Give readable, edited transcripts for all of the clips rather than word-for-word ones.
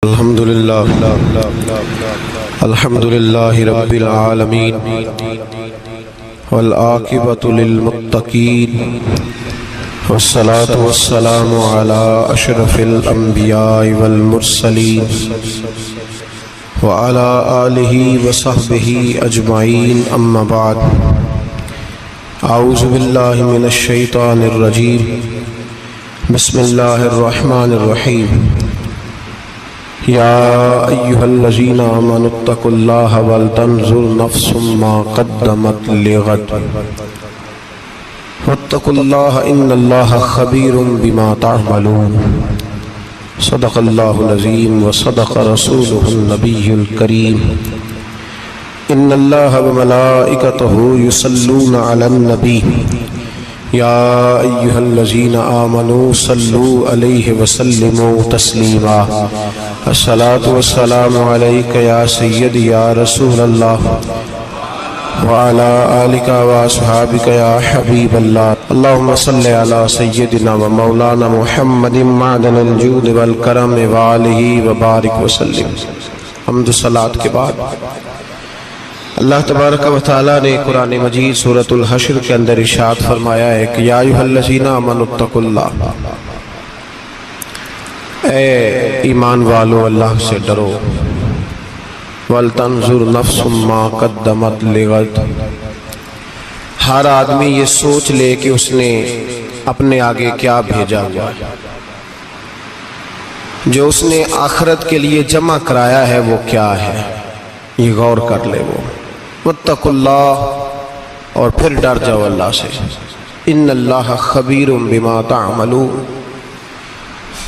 الحمد للہ رب العالمین والعاقبۃ للمتقین والصلاة والسلام علی اشرف الانبیاء والمرسلین وعلی آلہ وصحبہ اجمعین اما بعد اعوذ باللہ من الشیطان الرجیم بسم اللہ الرحمن الرحیم یا ایہا الذین آمنوا اتقوا اللہ ولتنظر نفس ما قدمت لغد واتقوا اللہ ان اللہ خبیر بما تعملون صدق اللہ العظیم وصدق رسولہ النبی الکریم ان اللہ وملائکتہ یصلون علی النبی یا ایہا الذین آمنوا صلوا علیہ وسلموا تسلیما الصلاة والسلام علیک یا سیدی یا رسول اللہ وعلی آلک واصحابک یا حبیب اللہ اللہم صلی علی سیدنا و مولانا محمد معدن الجود والکرم وآلہ وبارک وسلم۔ حمد و صلاة کے بعد اللہ تبارک و تعالیٰ نے قرآن مجید سورۃ الحشر کے اندر ارشاد فرمایا ہے کہ یا ایھا الذین آمنوا اتقوا اللہ، اے ایمان والو اللہ سے ڈرو، وَلْتَنْظُرْ نَفْسٌ مَا قَدَّمَتْ لِغَدٍ، ہر آدمی یہ سوچ لے کہ اس نے اپنے آگے کیا بھیجا ہوا ہے، جو اس نے آخرت کے لیے جمع کرایا ہے وہ کیا ہے، یہ غور کر لے وہ۔ وَاتَّقُوا اللَّهَ، اور پھر ڈر جاؤ اللہ سے، اِنَّ اللَّهَ خَبِيرٌ بِمَا تَعْمَلُونَ،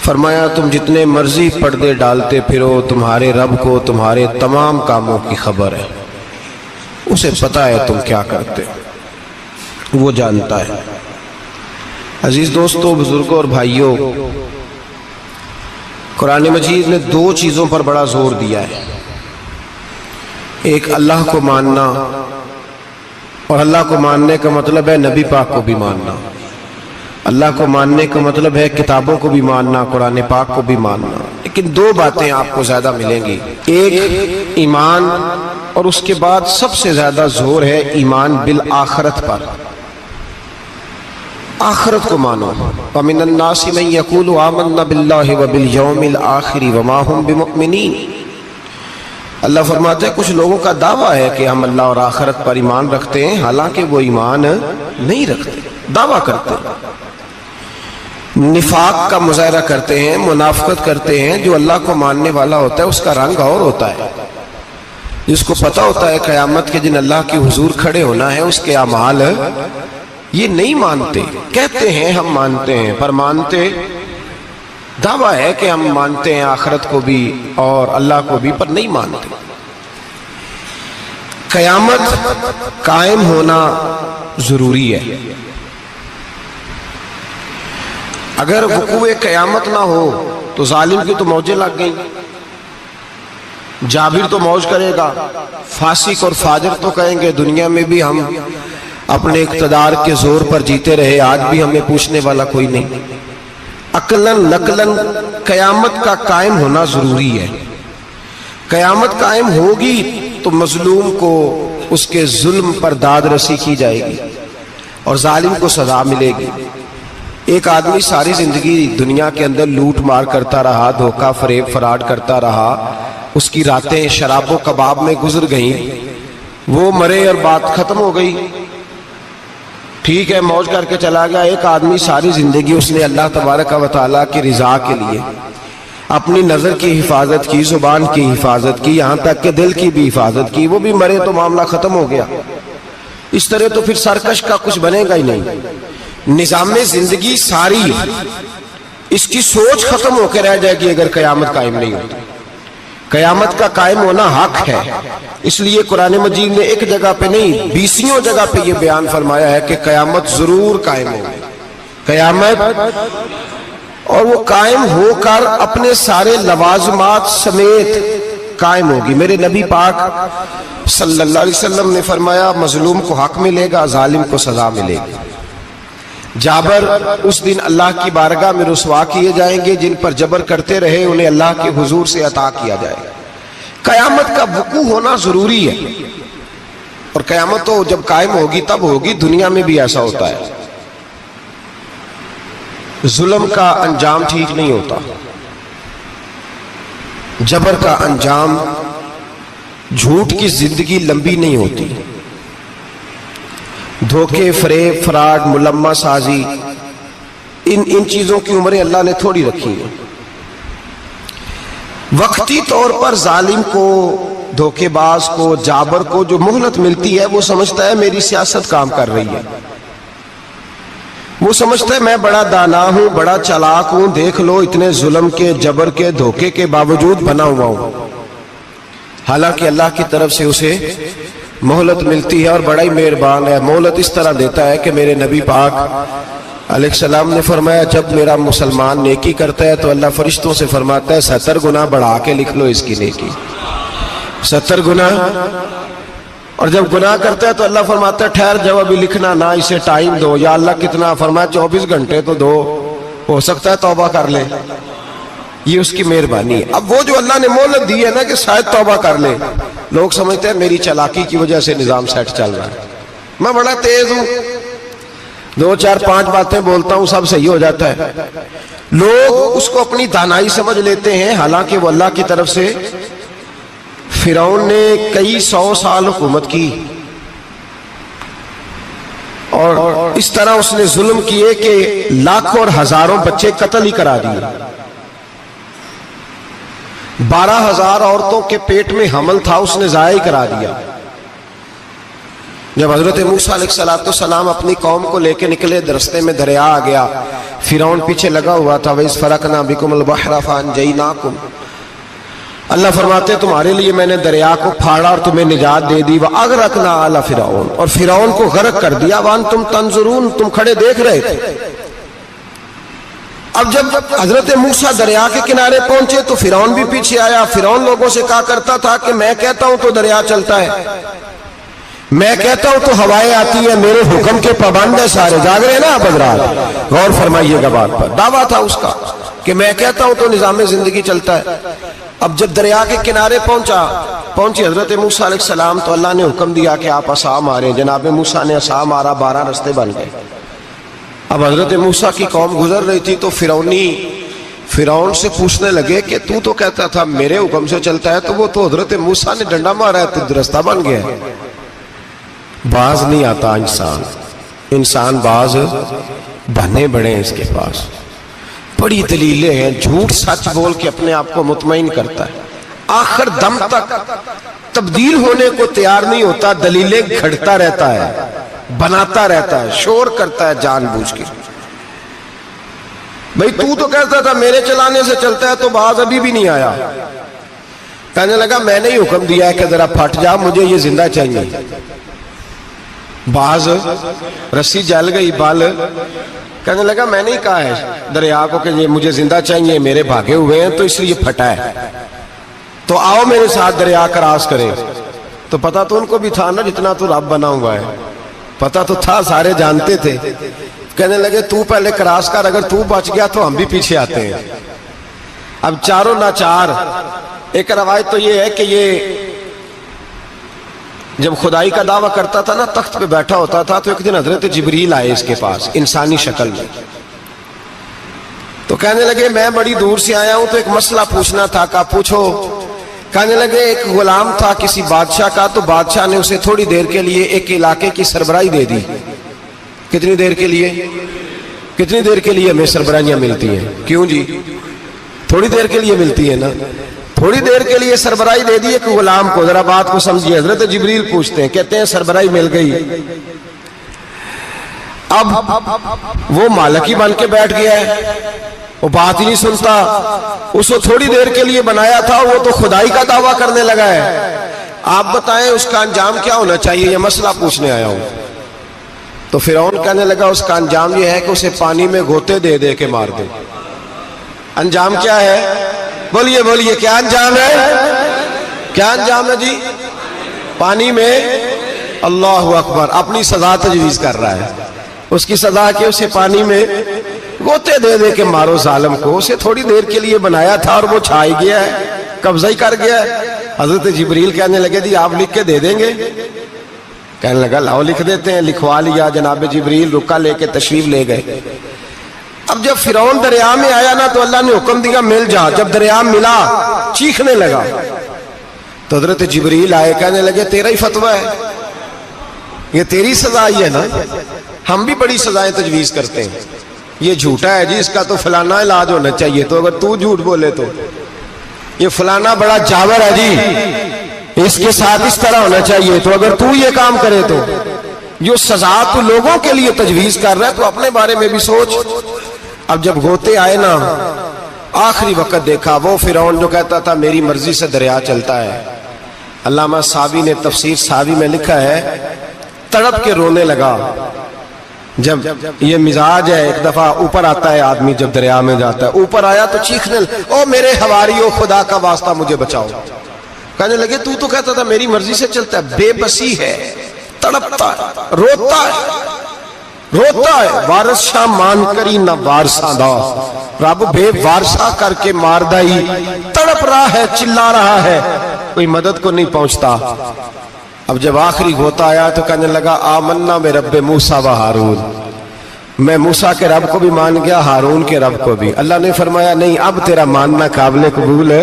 فرمایا تم جتنے مرضی پردے ڈالتے پھرو تمہارے رب کو تمہارے تمام کاموں کی خبر ہے، اسے پتہ ہے تم کیا کرتے، وہ جانتا ہے۔ عزیز دوستو، بزرگوں اور بھائیوں، قرآن مجید نے دو چیزوں پر بڑا زور دیا ہے، ایک اللہ کو ماننا، اور اللہ کو ماننے کا مطلب ہے نبی پاک کو بھی ماننا، اللہ کو ماننے کا مطلب ہے کتابوں کو بھی ماننا، قرآن پاک کو بھی ماننا۔ لیکن دو باتیں آپ کو زیادہ ملیں گی، ایک ایمان، اور اس کے بعد سب سے زیادہ زور ہے ایمان بالآخرت پر، آخرت کو مانو۔ وَمِنَ النَّاسِ مَن يَقُولُ آمَنَّا بِاللَّهِ وَبِالْيَوْمِ الْآخِرِ وَمَا هُمْ بِمُؤْمِنِينَ، اللہ فرماتے ہیں کچھ لوگوں کا دعویٰ ہے کہ ہم اللہ اور آخرت پر ایمان رکھتے ہیں، حالانکہ وہ ایمان نہیں رکھتے، دعویٰ کرتے ہیں، نفاق کا مظاہرہ کرتے ہیں، منافقت کرتے ہیں۔ جو اللہ کو ماننے والا ہوتا ہے اس کا رنگ اور ہوتا ہے، جس کو پتہ ہوتا ہے قیامت کے دن اللہ کے حضور کھڑے ہونا ہے، اس کے اعمال یہ نہیں مانتے، کہتے ہیں ہم مانتے ہیں، پر مانتے، دعویٰ ہے کہ ہم مانتے ہیں آخرت کو بھی اور اللہ کو بھی، پر نہیں مانتے۔ قیامت قائم ہونا ضروری ہے، اگر وقوع قیامت نہ ہو تو ظالم کی تو موجیں لگ گئیں، جابر تو موج کرے گا، فاسق اور فاجر تو کہیں گے دنیا میں بھی ہم اپنے اقتدار کے زور پر جیتے رہے، آج بھی ہمیں پوچھنے والا کوئی نہیں۔ عقلاً نقلاً قیامت کا قائم ہونا ضروری ہے۔ قیامت قائم ہوگی تو مظلوم کو اس کے ظلم پر داد رسی کی جائے گی اور ظالم کو سزا ملے گی۔ ایک آدمی ساری زندگی دنیا کے اندر لوٹ مار کرتا رہا، دھوکہ فریب فراڈ کرتا رہا، اس کی راتیں شراب و کباب میں گزر گئیں، وہ مرے اور بات ختم ہو گئی، ٹھیک ہے موج کر کے چلا گیا۔ ایک آدمی ساری زندگی اس نے اللہ تبارک و تعالیٰ کی رضا کے لیے اپنی نظر کی حفاظت کی، زبان کی حفاظت کی، یہاں تک کہ دل کی بھی حفاظت کی، وہ بھی مرے تو معاملہ ختم ہو گیا۔ اس طرح تو پھر سرکش کا کچھ بنے گا ہی نہیں، نظام زندگی ساری اس کی سوچ ختم ہو کے رہ جائے گی اگر قیامت قائم نہیں ہوتی۔ قیامت کا قائم ہونا حق ہے، اس لیے قرآن مجید نے ایک جگہ پہ نہیں 20 جگہ پہ یہ بیان فرمایا ہے کہ قیامت ضرور قائم ہوگی، قیامت، اور وہ قائم ہو کر اپنے سارے لوازمات سمیت قائم ہوگی۔ میرے نبی پاک صلی اللہ علیہ وسلم نے فرمایا مظلوم کو حق ملے گا، ظالم کو سزا ملے گی۔ جابر اس دن اللہ کی بارگاہ میں رسوا کیے جائیں گے، جن پر جبر کرتے رہے انہیں اللہ کے حضور سے عطا کیا جائے گا۔ قیامت کا وقوع ہونا ضروری ہے، اور قیامت تو جب قائم ہوگی تب ہوگی، دنیا میں بھی ایسا ہوتا ہے۔ ظلم کا انجام ٹھیک نہیں ہوتا، جبر کا انجام، جھوٹ کی زندگی لمبی نہیں ہوتی، دھوکے، فریب، فراڈ، ملمہ سازی، ان چیزوں کی عمریں اللہ نے تھوڑی رکھی ہیں۔ وقتی طور پر ظالم کو، دھوکے باز کو، جابر کو جو مہلت ملتی ہے وہ سمجھتا ہے میری سیاست کام کر رہی ہے، وہ سمجھتا ہے میں بڑا دانا ہوں، بڑا چالاک ہوں، دیکھ لو اتنے ظلم کے، جبر کے، دھوکے کے باوجود بنا ہوا ہوں۔ حالانکہ اللہ کی طرف سے اسے مہلت ملتی ہے، اور بڑا ہی مہربان ہے، مہلت اس طرح دیتا ہے کہ میرے نبی پاک علیہ السلام نے فرمایا جب میرا مسلمان نیکی کرتا ہے تو اللہ فرشتوں سے فرماتا ہے 70 گنا بڑھا کے لکھ لو اس کی نیکی، 70 گنا۔ اور جب گناہ کرتا ہے تو اللہ فرماتا ہے ٹھہر جاؤ ابھی لکھنا نہ، اسے ٹائم دو۔ یا اللہ کتنا؟ فرمایا 24 گھنٹے تو دو، ہو سکتا ہے توبہ کر لے، یہ اس کی مہربانی ہے۔ اب وہ جو اللہ نے مہلت دی ہے نا کہ شاید توبہ کر لے، لوگ سمجھتے ہیں میری چالاکی کی وجہ سے نظام سیٹ چل رہا ہے، میں بڑا تیز ہوں، 2 4 5 باتیں بولتا ہوں سب صحیح ہو جاتا ہے۔ لوگ اس کو اپنی دانائی سمجھ لیتے ہیں، حالانکہ وہ اللہ کی طرف سے۔ فرعون نے کئی 100 سال حکومت کی، اور اس طرح اس نے ظلم کیے کہ لاکھوں اور ہزاروں بچے قتل ہی کرا دیے، 12,000 عورتوں کے پیٹ میں حمل تھا اس نے ضائع کرا دیا۔ جب حضرت موسیٰ علیہ السلام اپنی قوم کو لے کے نکلے، رستے میں دریا آ گیا، فرعون پیچھے لگا ہوا تھا، وَإِذْ فَرَقْنَا بِكُمُ الْبَحْرَ فَأَنْجَيْنَاكُمْ، اللہ فرماتے تمہارے لیے میں نے دریا کو پھاڑا اور تمہیں نجات دے دی، وَأَغْرَقْنَا آلَ فِرْعَوْنَ، اور فرعون کو غرق کر دیا، وَأَنْتُمْ تَنْظُرُونَ، تم کھڑے دیکھ رہے تھے۔ اب جب حضرت موسیٰ دریا کے کنارے پہنچے تو فرعون بھی پیچھے آیا۔ فرعون لوگوں سے کہا کرتا تھا کہ میں کہتا ہوں تو دریا چلتا ہے، میں کہتا ہوں تو ہوائیں آتی ہیں، میرے حکم کے پابند ہے سارے۔ جاگ رہے ہیں نا آپ حضرات، غور فرمائیے گا بات پر۔ دعویٰ تھا اس کا کہ میں کہتا ہوں تو نظام زندگی چلتا ہے۔ اب جب دریا کے کنارے پہنچی حضرت موسیٰ علیہ السلام تو اللہ نے حکم دیا کہ آپ عصا ماریں۔ جناب موسیٰ نے عصا مارا، 12 رستے بن گئے۔ اب حضرت موسیٰ کی قوم گزر رہی تھی تو فرعون سے پوچھنے لگے کہ تو کہتا تھا میرے حکم سے چلتا ہے، تو وہ تو حضرت موسیٰ نے ڈنڈا مارا ہے تو رستہ بن گیا۔ باز نہیں آتا انسان باز بنے بڑے ہیں اس کے پاس، بڑی دلیلیں ہیں، جھوٹ سچ بول کے اپنے آپ کو مطمئن کرتا ہے، آخر دم تک تبدیل ہونے کو تیار نہیں ہوتا، دلیلیں گھڑتا رہتا ہے، بناتا رہتا ہے، شور کرتا ہے جان بوجھ کے۔ بھئی تو کہتا تھا میرے چلانے سے چلتا ہے، تو باز ابھی بھی نہیں آیا۔ کہنے لگا میں نے ہی حکم دیا ہے کہ ذرا پھٹ جا، مجھے یہ زندہ چاہیے۔ باز رسی جل گئی، بال کہنے لگا میں نے ہی کہا ہے دریا کو کہ یہ مجھے زندہ چاہیے، میرے بھاگے ہوئے ہیں تو اس لیے پھٹا ہے، تو آؤ میرے ساتھ دریا کراس کریں۔ تو پتا تو ان کو بھی تھا نا جتنا تو رب بنا ہوا ہے، پتا تو تھا، سارے جانتے تھے۔ کہنے لگے تو پہلے کراس کر، اگر تو بچ گیا تو ہم بھی پیچھے آتے ہیں۔ اب چاروں ناچار۔ ایک روایت تو یہ ہے کہ یہ جب خدائی کا دعویٰ کرتا تھا نا، تخت پہ بیٹھا ہوتا تھا، تو ایک دن حضرت جبریل آئے اس کے پاس انسانی شکل میں، تو کہنے لگے میں بڑی دور سے آیا ہوں تو ایک مسئلہ پوچھنا تھا۔ کہا پوچھو۔ کہنے لگے ایک غلام تھا کسی بادشاہ کا، تو بادشاہ نے اسے تھوڑی دیر کے لیے ایک علاقے کی سربراہی دے دی۔ کتنی دیر کے لیے ہمیں سربراہیاں ملتی ہیں؟ کیوں جی؟ تھوڑی دیر کے لیے ملتی ہے نا، تھوڑی دیر کے لیے سربراہی دے دی ایک غلام کو۔ ذرا بات کو سمجھیے، حضرت جبریل پوچھتے ہیں، کہتے ہیں سربراہی مل گئی، اب وہ مالک ہی بن کے بیٹھ گیا ہے، وہ بات ہی نہیں سنتا، اس کو تھوڑی دیر کے لیے بنایا تھا، وہ تو خدائی کا دعویٰ کرنے لگا ہے۔ آپ بتائیں اس کا انجام کیا ہونا چاہیے؟ یہ مسئلہ پوچھنے آیا ہوں۔ تو فرعون کہنے لگا اس کا انجام یہ ہے کہ اسے پانی میں گھوتے دے دے کے مار دے۔ انجام کیا ہے؟ بولیے کیا انجام ہے؟ کیا انجام ہے جی؟ پانی میں۔ اللہ اکبر، اپنی سزا تجویز کر رہا ہے۔ اس کی سزا کہ اسے پانی میں غوطے دے دے کے مارو ظالم کو. اسے تھوڑی دیر کے لیے بنایا تھا اور وہ چھائی گیا ہے, قبضہ ہی کر گیا ہے. حضرت جبریل کہنے لگے جی آپ لکھ کے دے دیں گے؟ کہنے لگا لاؤ لکھ دیتے ہیں. لکھوا لیا. جناب جبریل رکا لے کے تشریف لے گئے. اب جب فرعون دریا میں آیا نا تو اللہ نے حکم دیا مل جا. جب دریا ملا چیخنے لگا تو حضرت جبریل آئے, کہنے لگے تیرا ہی فتویٰ ہے, یہ تیری سزا ہی ہے نا. ہم بھی بڑی سزائیں تجویز کرتے ہیں. یہ جھوٹا ہے جی, اس کا تو فلانا علاج ہونا چاہیے, تو اگر تو جھوٹ بولے تو یہ فلانا بڑا جاور ہے جی, اس کے ساتھ اس طرح ہونا چاہیے, تو اگر تو یہ کام کرے تو جو سزا تو لوگوں کے لیے تجویز کر رہا ہے تو اپنے بارے میں بھی سوچ. اب جب غوطے آئے نا, آخری وقت دیکھا وہ فرعون جو کہتا تھا میری مرضی سے دریا چلتا ہے. علامہ صاوی نے تفسیر صاوی میں لکھا ہے تڑپ کے رونے لگا. جب یہ مزاج ہے, ایک دفعہ اوپر آتا ہے آدمی جب دریا میں جاتا ہے, اوپر آیا تو چیخنے او میرے حواریو خدا کا واسطہ مجھے بچاؤ. کہنے لگے تو کہتا تھا میری مرضی سے چلتا ہے. بے بسی ہے, تڑپتا ہے, روتا ہے. وارث شاہ مان کری نہ وارثہ دا, رب بے وارثہ کر کے مار دائی. تڑپ رہا ہے, چلا رہا ہے, کوئی مدد کو نہیں پہنچتا. اب جب آخری غوطہ آیا تو کہنے لگا آمنا میں رب موسیٰ و ہارون, میں موسیٰ کے رب کو بھی مان گیا, ہارون کے رب کو بھی. اللہ نے فرمایا نہیں, اب تیرا ماننا قابل قبول ہے.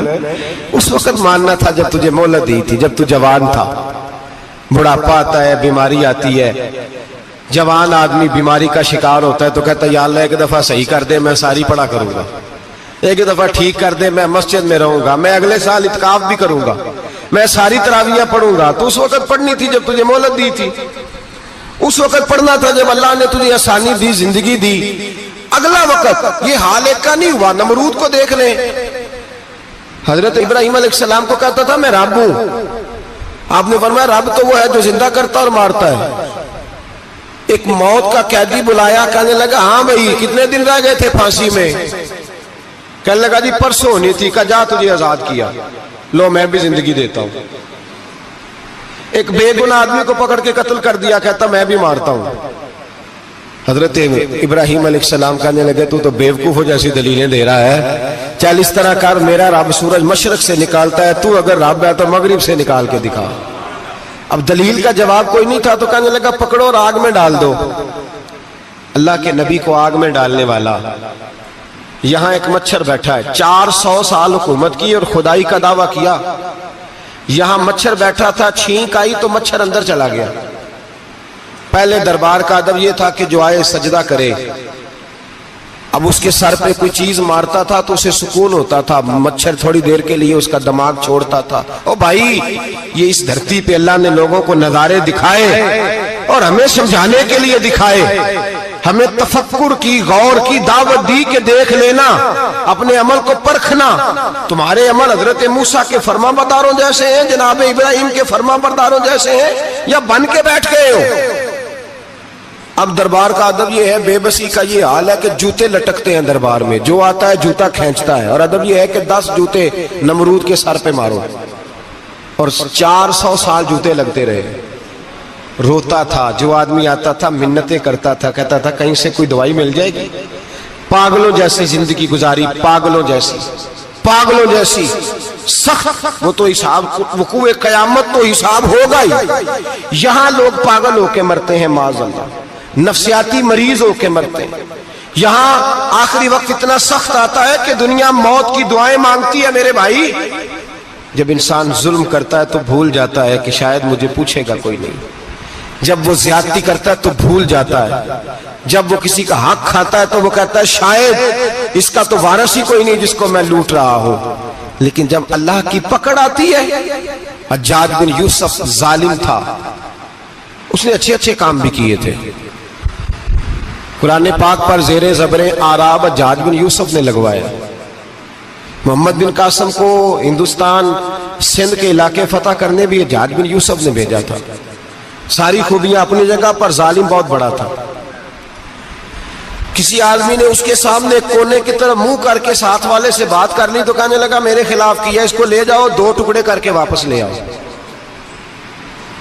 اس وقت ماننا تھا جب تجھے مہلت دی تھی, جب تو جوان تھا. بڑھاپا آتا ہے, بیماری آتی ہے, جوان آدمی بیماری کا شکار ہوتا ہے تو کہتا ہے یا اللہ ایک دفعہ صحیح کر دے, میں ساری پڑھا کروں گا. ایک دفعہ ٹھیک کر دے, میں مسجد میں رہوں گا, میں اگلے سال اعتکاف بھی کروں گا, میں ساری تراویح پڑھوں گا. تو اس وقت پڑھنی تھی جب تجھے مہلت دی تھی. اس وقت پڑھنا تھا جب اللہ نے تجھے آسانی دی, زندگی دی. اگلا وقت یہ حال ایک کا نہیں ہوا. نمرود کو دیکھ لیں, حضرت ابراہیم علیہ السلام کو کہتا تھا میں رب ہوں. آپ نے فرمایا رب تو وہ ہے جو زندہ کرتا اور مارتا ہے. ایک موت کا قیدی بلایا, کہنے لگا ہاں بھائی کتنے دن رہ گئے تھے پھانسی میں؟ کہنے لگا جی پرسوں ہونی تھی. کہا جا تجھے آزاد کیا, لو میں بھی زندگی دیتا ہوں. ایک بے گناہ آدمی کو پکڑ کے قتل کر دیا, کہتا میں بھی مارتا ہوں. حضرت ابراہیم علیہ السلام کہنے لگے تو بیوقوفوں جیسی دلیلیں دے رہا ہے. چل اس طرح کر, میرا رب سورج مشرق سے نکالتا ہے, تو اگر رب ہے تو مغرب سے نکال کے دکھا. اب دلیل کا جواب کوئی نہیں تھا تو کہنے لگا پکڑو اور آگ میں ڈال دو. اللہ کے نبی کو آگ میں ڈالنے والا. یہاں ایک مچھر بیٹھا ہے, 400 سال حکومت کی اور خدائی کا دعویٰ کیا. یہاں مچھر بیٹھا تھا, چھینک آئی تو مچھر اندر چلا گیا. پہلے دربار کا ادب یہ تھا کہ جو آئے سجدہ کرے. اب اس کے سر پہ کوئی چیز مارتا تھا تو اسے سکون ہوتا تھا. مچھر تھوڑی دیر کے لیے اس کا دماغ چھوڑتا تھا. او بھائی یہ اس دھرتی پہ اللہ نے لوگوں کو نظارے دکھائے اور ہمیں سمجھانے کے لیے دکھائے. ہمیں تفکر کی, غور کی دعوت دی کہ دیکھ لینا, اپنے عمل کو پرکھنا. تمہارے عمل حضرت موسیٰ کے فرما برداروں جیسے ہیں, جناب ابراہیم کے فرما برداروں جیسے ہیں, یا بن کے بیٹھ گئے ہو؟ اب دربار کا ادب یہ ہے, بے بسی کا یہ حال ہے کہ جوتے لٹکتے ہیں دربار میں, جو آتا ہے جوتا کھینچتا ہے. اور ادب یہ ہے کہ 10 جوتے نمرود کے سر پہ مارو, اور 400 سال جوتے لگتے رہے. روتا تھا, جو آدمی آتا تھا منتیں کرتا تھا, کہتا تھا کہیں سے کوئی دوائی مل جائے گی. پاگلوں جیسی زندگی گزاری, پاگلوں جیسی سخت. وہ تو حساب, وقوع قیامت تو حساب ہوگا ہی. یہاں لوگ پاگل ہو کے مرتے ہیں, معاذ اللہ, نفسیاتی مریض ہو کے مرتے ہیں. یہاں آخری وقت اتنا سخت آتا ہے کہ دنیا موت کی دعائیں مانگتی ہے. میرے بھائی جب انسان ظلم کرتا ہے تو بھول جاتا ہے کہ شاید مجھے پوچھے گا کوئی نہیں. جب وہ زیادتی کرتا ہے تو بھول جاتا ہے. جب وہ کسی کا حق کھاتا ہے تو وہ کہتا ہے شاید اس کا تو وارث ہی کوئی نہیں جس کو میں لوٹ رہا ہوں. لیکن جب اللہ کی پکڑ آتی ہے, حجاج بن یوسف ظالم تھا, اس نے اچھے کام بھی کیے تھے. قرآن پاک پر زیر زبر آراب حجاج بن یوسف نے لگوایا. محمد بن قاسم کو ہندوستان سندھ کے علاقے فتح کرنے بھی حجاج بن یوسف نے بھیجا تھا. ساری خوبیاں اپنی جگہ پر, ظالم بہت بڑا تھا. کسی آدمی نے اس کے سامنے کونے کی طرف منہ کر کے ساتھ والے سے بات کر لی تو کہنے لگا میرے خلاف کیا, اس کو لے جاؤ, 2 ٹکڑے کر کے واپس لے آؤ.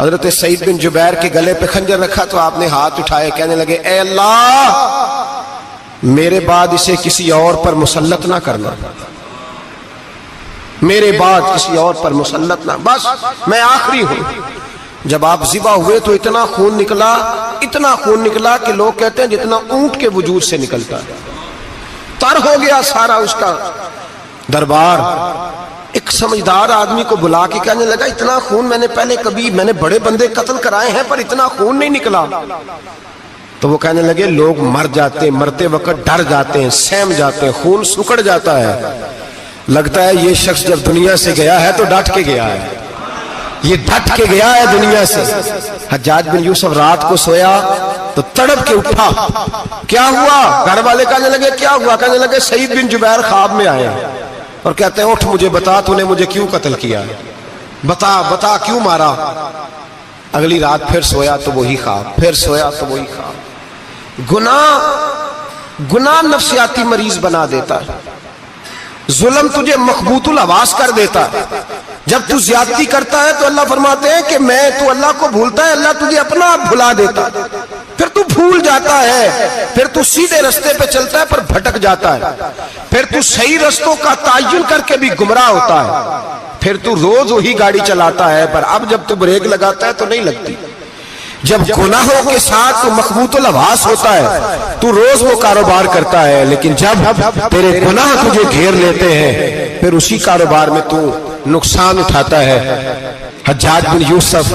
حضرت سعید بن جبیر کے گلے پہ خنجر رکھا تو آپ نے ہاتھ اٹھائے, کہنے لگے اے اللہ میرے بعد اسے کسی اور پر مسلط نہ کرنا, میرے بعد کسی اور پر مسلط نہ, بس میں آخری ہوں. جب آپ ذبح ہوئے تو اتنا خون نکلا کہ لوگ کہتے ہیں جتنا اونٹ کے وجود سے نکلتا ہے. تر ہو گیا سارا اس کا دربار. ایک سمجھدار آدمی کو بلا کے کہنے لگا اتنا خون میں نے بڑے بندے قتل کرائے ہیں پر اتنا خون نہیں نکلا. تو وہ کہنے لگے لوگ مر جاتے, مرتے وقت ڈر جاتے ہیں, سہم جاتے ہیں, خون سکڑ جاتا ہے. لگتا ہے یہ شخص جب دنیا سے گیا ہے تو ڈٹ کے گیا ہے, یہ ڈٹ کے گیا ہے دنیا سے. حجاج بن یوسف رات کو سویا تو تڑپ کے اٹھا, کیا ہوا؟ گھر والے کہنے لگے کیا ہوا؟ کہنے لگے سعید بن جبیر خواب میں آئے اور کہتے ہیں اٹھ مجھے بتا تو نے مجھے کیوں قتل کیا, بتا کیوں مارا. اگلی رات پھر سویا تو وہی خواب, پھر سویا تو وہی خواب. گناہ نفسیاتی مریض بنا دیتا ہے, ظلم تجھے مخبوط الحواس کر دیتا ہے. جب تو زیادتی کرتا ہے تو اللہ فرماتے ہیں کہ تو اللہ کو بھولتا ہے, اللہ تجھے اپنا آپ بھلا دیتا ہے. پھر تو بھول جاتا ہے, پھر تو سیدھے رستے پہ چلتا ہے پر بھٹک جاتا ہے, پھر تو صحیح رستوں کا تعین کر کے بھی گمراہ ہوتا ہے, پھر تو روز وہی گاڑی چلاتا ہے پر اب جب تو بریک لگاتا ہے تو نہیں لگتی. جب گناہوں کے ساتھ تو مخبوط الحواس ہوتا ہے تو روز وہ کاروبار کرتا ہے, لیکن جب تیرے گناہ تجھے گھیر لیتے ہیں پھر اسی کاروبار میں تو نقصان اٹھاتا ہے. حجاج بن یوسف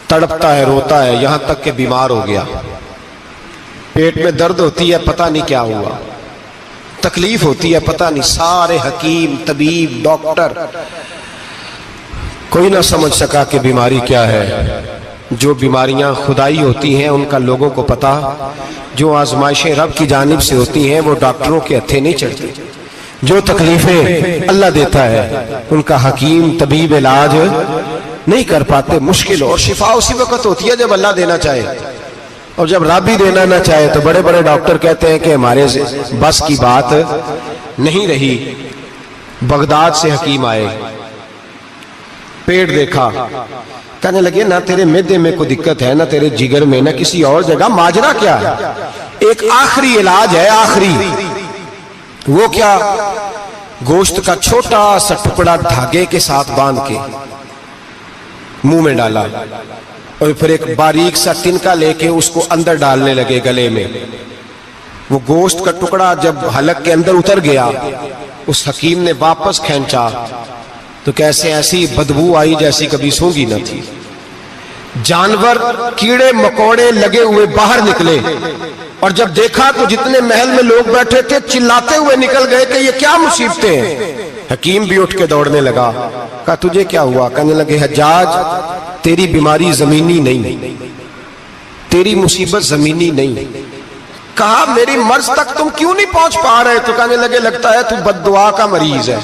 تڑپتا ہے, روتا ہے, یہاں تک کہ بیمار ہو گیا. پیٹ میں درد ہوتی ہے, پتہ نہیں کیا ہوا, تکلیف ہوتی ہے, پتہ نہیں. سارے حکیم, طبیب, ڈاکٹر کوئی نہ سمجھ سکا کہ بیماری کیا ہے. جو بیماریاں خدائی ہوتی ہیں ان کا لوگوں کو پتا, جو آزمائشیں رب کی جانب سے ہوتی ہیں وہ ڈاکٹروں کے ہتھے نہیں چڑھتی. جو تکلیفیں اللہ دیتا ہے ان کا حکیم طبیب علاج نہیں کر پاتے, مشکل. اور شفا اسی وقت ہوتی ہے جب اللہ دینا چاہے, اور جب رب ہی دینا نہ چاہے تو بڑے بڑے ڈاکٹر کہتے ہیں کہ ہمارے بس کی بات نہیں رہی. بغداد سے حکیم آئے, پیٹ دیکھا, کہنے لگے نہ تیرے معدے میں کوئی دقت ہے, نہ تیرے جگر میں, نہ کسی اور جگہ, ماجرا کیا ہے؟ ایک آخری علاج ہے, آخری. وہ کیا؟ گوشت کا چھوٹا سا ٹکڑا دھاگے کے ساتھ باندھ کے منہ میں ڈالا اور پھر ایک باریک سا تنکا لے کے اس کو اندر ڈالنے لگے گلے میں. وہ گوشت کا ٹکڑا جب حلق کے اندر اتر گیا, اس حکیم نے واپس کھینچا تو کیسے ایسی بدبو آئی جیسی کبھی سونگی نہ تھی. جانور, کیڑے مکوڑے لگے ہوئے باہر نکلے, اور جب دیکھا تو جتنے محل میں لوگ بیٹھے تھے چلاتے ہوئے نکل گئے کہ یہ کیا مصیبتیں ہیں. حکیم بھی اٹھ کے دوڑنے لگا, کہا تجھے کیا ہوا؟ کہنے لگے حجاج تیری بیماری زمینی نہیں, تیری مصیبت زمینی نہیں. کہا میری مرض تک تم کیوں نہیں پہنچ پا رہے؟ تو کہنے لگے لگتا ہے تو بد دعا کا مریض ہے,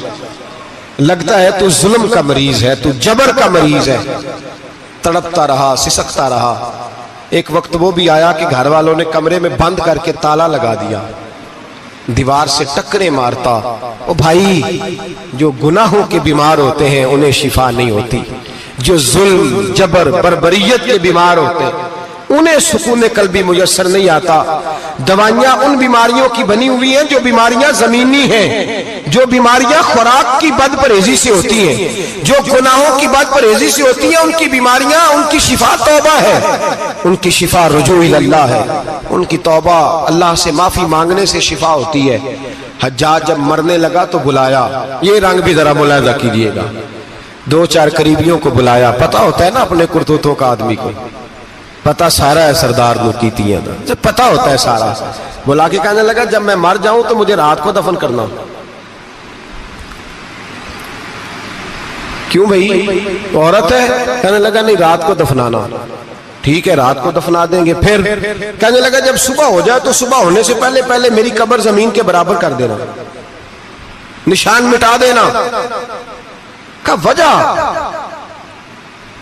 لگتا ہے تو ظلم کا مریض ہے, تو جبر کا مریض ہے. تڑپتا رہا, سسکتا رہا. ایک وقت وہ بھی آیا کہ گھر والوں نے کمرے میں بند کر کے تالا لگا دیا, دیوار سے ٹکرے مارتا. او بھائی, جو گناہوں کے بیمار ہوتے ہیں انہیں شفا نہیں ہوتی, جو ظلم, جبر, بربریت کے بیمار ہوتے ہیں انہیں سکون قلبی میسر نہیں آتا. دوائیاں ان بیماریوں کی بنی ہوئی ہیں جو بیماریاں زمینی ہیں, جو بیماریاں خوراک کی بد پرہیزی سے ہوتی ہیں, جو گناہوں کی بد پرہیزی سے ہوتی ہیں. ان کی بیماریاں, ان کی شفا توبہ ہے, ان کی شفا رجوع اللہ ہے, ان کی توبہ اللہ سے معافی مانگنے سے شفا ہوتی ہے. حجاج جب مرنے لگا تو بلایا, یہ رنگ بھی ذرا ملاحظہ کیجئے گا, 2-4 قریبیوں کو بلایا. پتہ ہوتا ہے نا اپنے کرتوتوں کا آدمی کو, پتہ سارا ہے سردار نوکیتیاں دا, جب پتہ ہوتا ہے سارا. بلا کے کہنے لگا جب میں مر جاؤں تو مجھے رات کو دفن کرنا. کیوں بھائی, عورت ہے؟ کہنے لگا نہیں, رات کو دفنانا. ٹھیک ہے رات کو دفنا دیں گے. پھر کہنے لگا جب صبح ہو جائے تو صبح ہونے سے پہلے پہلے میری قبر زمین کے برابر کر دینا, نشان مٹا دینا. کا وجہ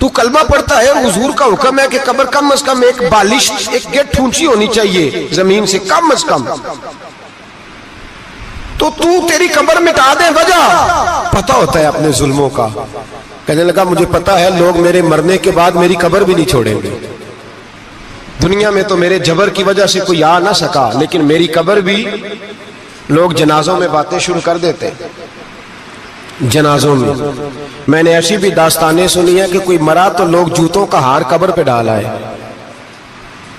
تو کلمہ پڑھتا ہے, حضور کا حکم ہے کہ قبر کم از کم ایک بالش, ایک گیٹ اونچی ہونی چاہیے زمین سے کم از کم, تو تیری قبر مٹا دے. وجہ پتہ ہوتا ہے اپنے ظلموں کا. کہنے لگا مجھے پتا ہے لوگ میرے مرنے کے بعد میری قبر بھی نہیں چھوڑیں گے. دنیا میں تو میرے جبر کی وجہ سے کوئی آ نہ سکا، لیکن میری قبر بھی لوگ جنازوں میں باتیں شروع کر دیتے. جنازوں میں نے ایسی بھی داستانیں سنی ہیں کہ کوئی مرا تو لوگ جوتوں کا ہار قبر پہ ڈال آئے.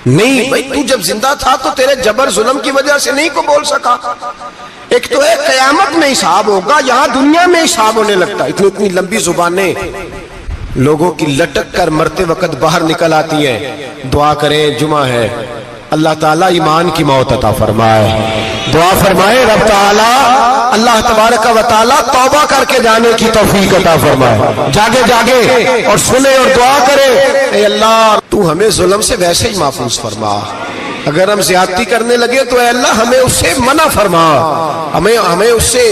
نہیں بھائی، تو جب زندہ تھا تو تیرے جبر ظلم کی وجہ سے نہیں کو بول سکا. ایک تو ہے قیامت میں حساب ہوگا، یہاں دنیا میں حساب ہونے لگتا. اتنی لمبی زبانیں لوگوں کی لٹک کر مرتے وقت باہر نکل آتی ہیں. دعا کریں، جمعہ ہے، اللہ تعالیٰ ایمان کی موت عطا فرمائے. دعا فرمائے رب تعالیٰ اللہ تبارک و تعالیٰ توبہ کر کے جانے کی توفیق عطا فرمائے. جاگے جاگے اور سنے اور دعا کرے، اے اللہ تو ہمیں ظلم سے ویسے ہی محفوظ فرما. اگر ہم زیادتی کرنے لگے تو اے اللہ ہمیں اس سے منع فرما. ہمیں اس سے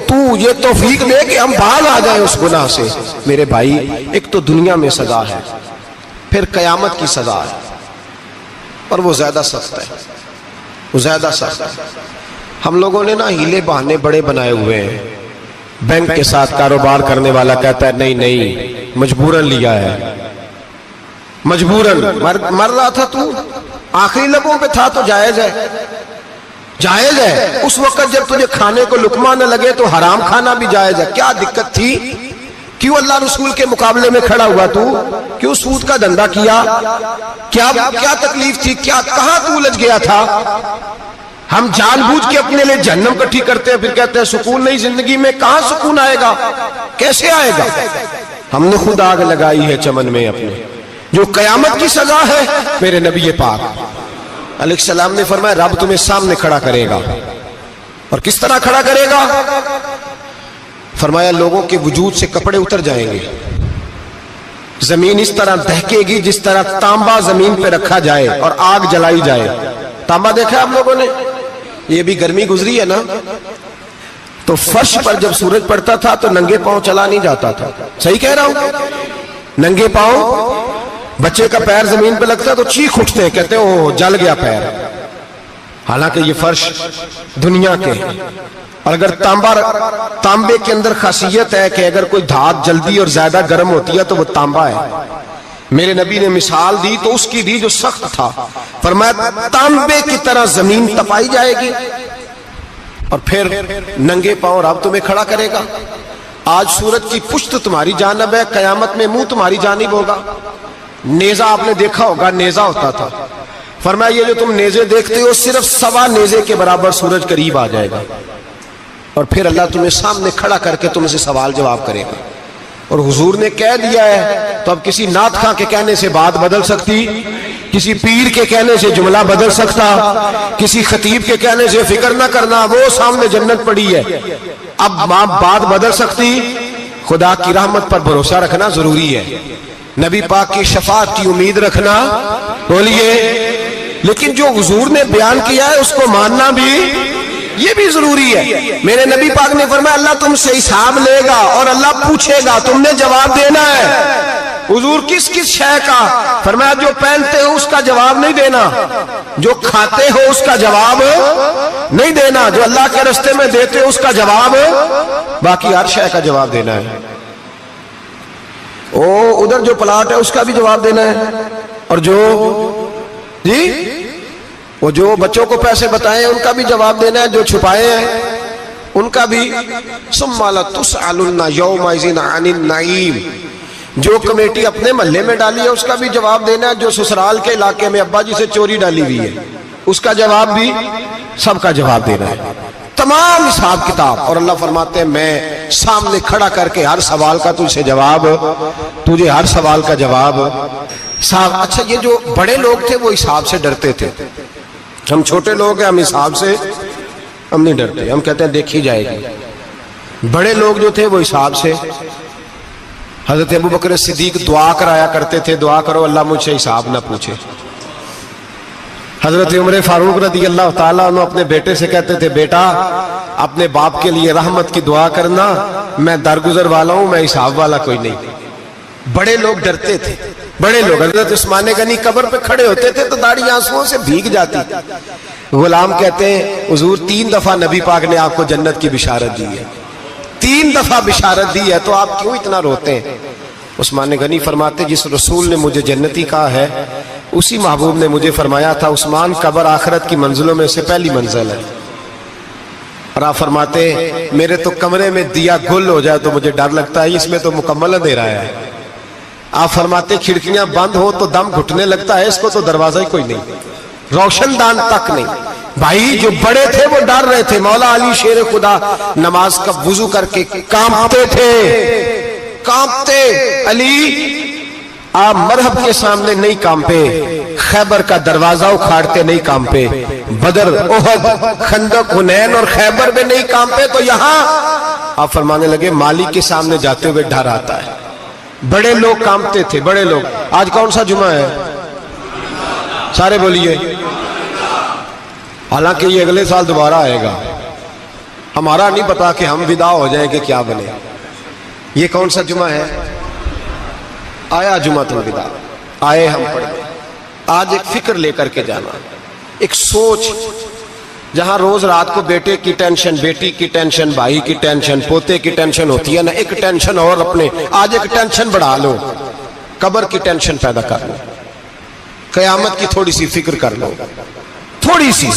تو یہ توفیق دے کہ ہم باز آ جائیں اس گناہ سے. میرے بھائی، ایک تو دنیا میں سزا ہے، پھر قیامت کی سزا ہے، اور وہ زیادہ سخت ہے. وہ زیادہ سخت ہے. ہم لوگوں نے نا ہیلے بہانے بڑے بنائے ہوئے ہیں. بینک کے ساتھ کاروبار کرنے والا کہتا ہے نہیں مجبوراً لیا ہے، مجبوراً. مر رہا تھا تو آخری لبوں پہ تھا تو جائز ہے، جائز ہے. اس وقت جب تجھے کھانے کو لقمہ نہ لگے تو حرام کھانا بھی جائز ہے. کیا دقت تھی؟ کیوں اللہ رسول کے مقابلے میں کھڑا ہوا تو؟ کیوں سود کا دھندا کیا؟ کیا تکلیف تھی؟ کہاں تو الجھ گیا تھا؟ ہم جان بوجھ کے اپنے لیے جہنم کٹھی کرتے ہیں، پھر کہتے ہیں سکون نہیں زندگی میں. کہاں سکون آئے گا؟ کیسے آئے گا؟ ہم نے خود آگ لگائی ہے چمن میں اپنے. جو قیامت کی سزا ہے، میرے نبی پاک علیہ السلام نے فرمایا رب تمہیں سامنے کھڑا کرے گا. اور کس طرح کھڑا کرے گا؟ فرمایا لوگوں کے وجود سے کپڑے اتر جائیں گے، زمین اس طرح دہکے گی جس طرح تانبا زمین پہ رکھا جائے اور آگ جلائی جائے. تانبا دیکھا آپ لوگوں نے؟ یہ بھی گرمی گزری ہے نا، تو فرش پر جب سورج پڑتا تھا تو ننگے پاؤں چلا نہیں جاتا تھا. صحیح کہہ رہا ہوں؟ ننگے پاؤں، بچے کا پیر زمین پہ لگتا تو چیخ اٹھتے ہیں، کہتے ہیں اوہ جل گیا پیر. حالانکہ یہ فرش دنیا کے. اور اگر تانبے کے اندر خاصیت ہے کہ اگر کوئی دھات جلدی اور زیادہ گرم ہوتی ہے تو وہ تانبا ہے. میرے نبی نے مثال دی تو اس کی دی جو سخت تھا. فرمایا تانبے کی طرح زمین تپائی جائے گی اور پھر ننگے پاؤں رب تمہیں کھڑا کرے گا. آج سورج کی پشت تمہاری جانب ہے، قیامت میں منہ تمہاری جانب ہوگا. نیزہ آپ نے دیکھا ہوگا، نیزہ ہوتا تھا. فرمایا یہ جو تم نیزے دیکھتے ہو صرف 1.25 نیزے کے برابر سورج قریب آ جائے گا، اور پھر اللہ تمہیں سامنے کھڑا کر کے تم سے سوال جواب کرے گا. اور حضور نے کہہ دیا ہے تو اب کسی نعت خواں کے کہنے سے بات بدل سکتی، کسی پیر کے کہنے سے جملہ بدل سکتا، کسی خطیب کے کہنے سے فکر نہ کرنا وہ سامنے جنت پڑی ہے، اب بات بدل سکتی. خدا کی رحمت پر بھروسہ رکھنا ضروری ہے، نبی پاک کی شفاعت کی امید رکھنا. بولیے. لیکن جو حضور نے بیان کیا ہے اس کو ماننا بھی یہ بھی ضروری ہے. میرے نبی پاک نے فرمایا اللہ تم سے حساب لے گا اور اللہ پوچھے گا، تم نے جواب دینا ہے. حضور کس کس شے کا؟ فرمایا جو پہنتے ہو اس کا جواب نہیں دینا، جو کھاتے ہو اس کا جواب نہیں دینا، جو اللہ کے راستے میں دیتے ہو اس کا جواب، باقی ہر شے کا جواب دینا ہے. ادھر جو پلاٹ ہے اس کا بھی جواب دینا ہے، اور وہ جو بچوں کو پیسے بتائے ان کا بھی جواب دینا ہے، جو چھپائے ہیں ان کا بھی. ثم لتسألن یومئذ عن النعیم. جو کمیٹی اپنے محلے میں ڈالی ہے اس کا بھی جواب دینا ہے، جو سسرال کے علاقے میں ابا جی سے چوری ڈالی ہوئی ہے اس کا جواب بھی، سب کا جواب دینا ہے. تمام حساب کتاب. اور اللہ فرماتے ہیں میں سامنے کھڑا کر کے ہر سوال کا تجھے ہر سوال کا جواب. اچھا یہ جو بڑے لوگ تھے وہ حساب سے ڈرتے تھے، ہم چھوٹے لوگ ہیں ہم حساب سے ہم نہیں ڈرتے، ہم کہتے ہیں دیکھی جائے گی. بڑے لوگ جو تھے وہ حساب سے. حضرت ابو بکر صدیق دعا کرایا کرتے تھے، دعا کرو اللہ مجھ سے حساب نہ پوچھے. حضرت عمر فاروق رضی اللہ تعالیٰ عنہ اپنے بیٹے سے کہتے تھے بیٹا اپنے باپ کے لیے رحمت کی دعا کرنا، میں درگزر والا ہوں، میں حساب والا کوئی نہیں. بڑے لوگ ڈرتے تھے. بڑے لوگ حضرت عثمان غنی قبر پہ کھڑے ہوتے تھے تو داڑھی آنسوؤں سے بھیگ جاتی. غلام کہتے ہیں حضور 3 دفعہ نبی پاک نے آپ کو جنت کی بشارت دی ہے، 3 دفعہ بشارت دی ہے، تو آپ کیوں اتنا روتے ہیں؟ عثمان غنی فرماتے جس رسول نے مجھے جنتی کہا ہے اسی محبوب نے مجھے فرمایا تھا عثمان قبر آخرت کی منزلوں میں سے پہلی منزل ہے. اور آپ فرماتے میرے تو کمرے میں دیا گل ہو جائے تو مجھے ڈر لگتا ہے، اس میں تو مکمل اندھیرا ہے. آپ فرماتے کھڑکیاں بند ہو تو دم گھٹنے لگتا ہے، اس کو تو دروازہ ہی کوئی نہیں، روشن دان تک نہیں. بھائی جو بڑے تھے وہ ڈر رہے تھے. مولا علی شیر خدا نماز کا وضو کر کے کانپتے تھے، کانپتے. علی آپ مرحب کے سامنے نہیں کانپے، خیبر کا دروازہ اکھاڑتے نہیں کانپے، بدر احد خندق حنین اور خیبر میں نہیں کانپے، تو یہاں آپ فرمانے لگے مالک کے سامنے جاتے ہوئے ڈر آتا ہے. بڑے لوگ کانپتے تھے، بڑے لوگ. آج کون سا جمعہ ہے؟ سارے بولیے. حالانکہ یہ اگلے سال دوبارہ آئے گا، ہمارا نہیں پتا کہ ہم ودا ہو جائیں کہ کیا بنے. یہ کون سا جمعہ ہے؟ آیا جمعہ الوداع، آئے ہم پڑھیں. آج ایک فکر لے کر کے جانا، ایک سوچ. جہاں روز رات کو بیٹے کی ٹینشن، بیٹی کی ٹینشن، بھائی کی ٹینشن، پوتے کی ٹینشن ہوتی ہے نا، ایک ٹینشن اور اپنے آج ایک ٹینشن بڑھا لو، قبر کی ٹینشن پیدا کر لو، قیامت کی تھوڑی سی فکر کر لو، تھوڑی سی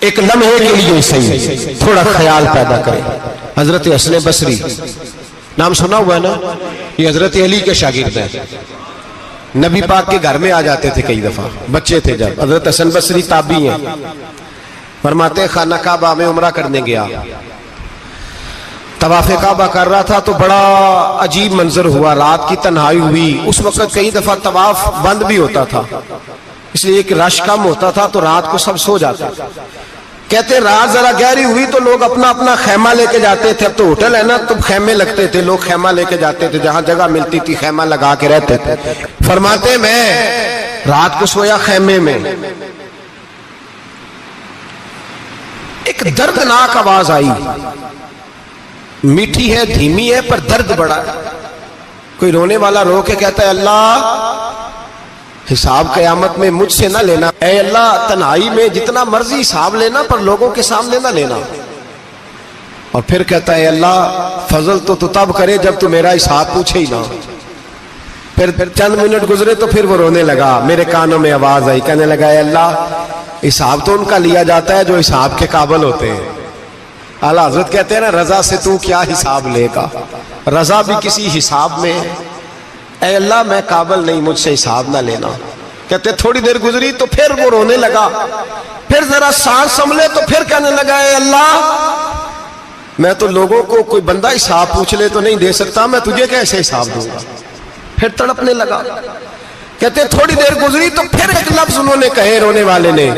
ایک لمحے کے لیے صحیح تھوڑا خیال پیدا کرے. حضرت حسن بصری نام سنا ہوا ہے نا، یہ حضرت علی کے شاگرد ہیں. نبی پاک کے گھر میں آ جاتے تھے کئی دفعہ، بچے تھے جب. حضرت حسن بصری تابعی ہیں. فرماتے خانہ کعبہ میں عمرہ کرنے گیا، طواف کعبہ کر رہا تھا تو بڑا عجیب منظر ہوا. رات کی تنہائی ہوئی. اس وقت کئی دفعہ طواف بند بھی ہوتا تھا، اس لیے کہ رش کم ہوتا تھا تو رات کو سب سو جاتے. کہتے رات ذرا گہری ہوئی تو لوگ اپنا اپنا خیمہ لے کے جاتے تھے. اب تو ہوٹل ہے نا تو خیمے لگتے تھے، لوگ خیمہ لے کے جاتے تھے، جہاں جگہ ملتی تھی خیمہ لگا کے رہتے تھے. فرماتے میں رات کو سویا خیمے میں، ایک دردناک آواز آئی. میٹھی ہے، دھیمی ہے، پر درد بڑا ہے. کوئی رونے والا رو کے کہتا ہے اللہ حساب قیامت میں مجھ سے نہ لینا، اے اللہ تنہائی میں جتنا مرضی حساب لینا پر لوگوں کے سامنے نہ لینا. اور پھر کہتا ہے اللہ فضل تو تب کرے جب تو میرا حساب پوچھے ہی نہ. پھر چند منٹ گزرے تو پھر وہ رونے لگا. میرے کانوں میں آواز آئی، کہنے لگا اے اللہ حساب تو ان کا لیا جاتا ہے جو حساب کے قابل ہوتے ہیں. اعلیٰ حضرت کہتے ہیں نا رضا سے تو کیا حساب لے گا، رضا بھی کسی حساب میں ہے. اے اللہ میں قابل نہیں، مجھ سے حساب نہ لینا. کہتے تھوڑی دیر گزری تو پھر وہ رونے لگا. پھر ذرا سانس سنبھلے تو پھر کہنے لگا اے اللہ میں تو لوگوں کو کوئی بندہ حساب پوچھ لے تو نہیں دے سکتا، میں تجھے کیسے حساب دوں گا. پھر تڑپنے لگا. کہتے تھوڑی دیر گزری تو پھر ایک لفظ انہوں نے کہے رونے والے نے،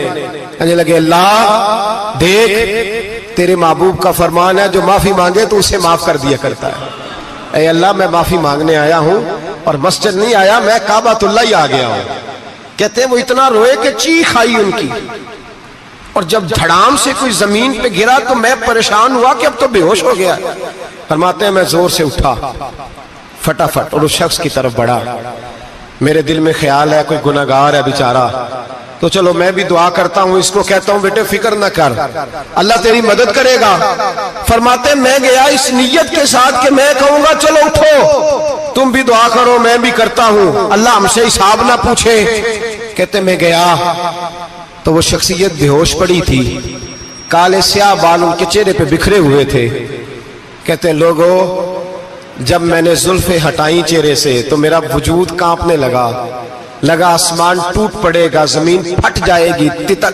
کہنے لگے اللہ دیکھ تیرے محبوب کا فرمان ہے جو معافی مانگے تو اسے معاف کر دیا کرتا ہے. اے اللہ میں معافی مانگنے آیا ہوں اور مسجد نہیں آیا، میں کعبۃ اللہ ہی آ گیا ہوں. کہتے ہیں وہ اتنا روئے کہ چیخ آئی ان کی، اور جب دھڑام سے کوئی زمین پہ گرا تو میں پریشان ہوا کہ اب تو بے ہوش ہو گیا. فرماتے ہیں میں زور سے اٹھا فٹافٹ اور اس شخص کی طرف بڑھا. میرے دل میں خیال ہے کوئی گناہگار ہے بیچارہ، تو چلو میں بھی دعا کرتا ہوں. اس کو کہتا ہوں بیٹے فکر نہ کر، اللہ تیری مدد کرے گا. فرماتے میں گیا اس نیت کے ساتھ کہ میں کہوں گا چلو اٹھو تم بھی دعا کرو، میں بھی کرتا ہوں، اللہ ہم سے حساب نہ پوچھے. کہتے میں گیا تو وہ شخصیت بے ہوش پڑی تھی، کالے سیاہ بال ان کے چہرے پہ بکھرے ہوئے تھے. کہتے لوگو جب میں نے زلفیں ہٹائیں چہرے سے تو میرا وجود کانپنے لگا آسمان ٹوٹ پڑے گا، زمین پھٹ جائے گی،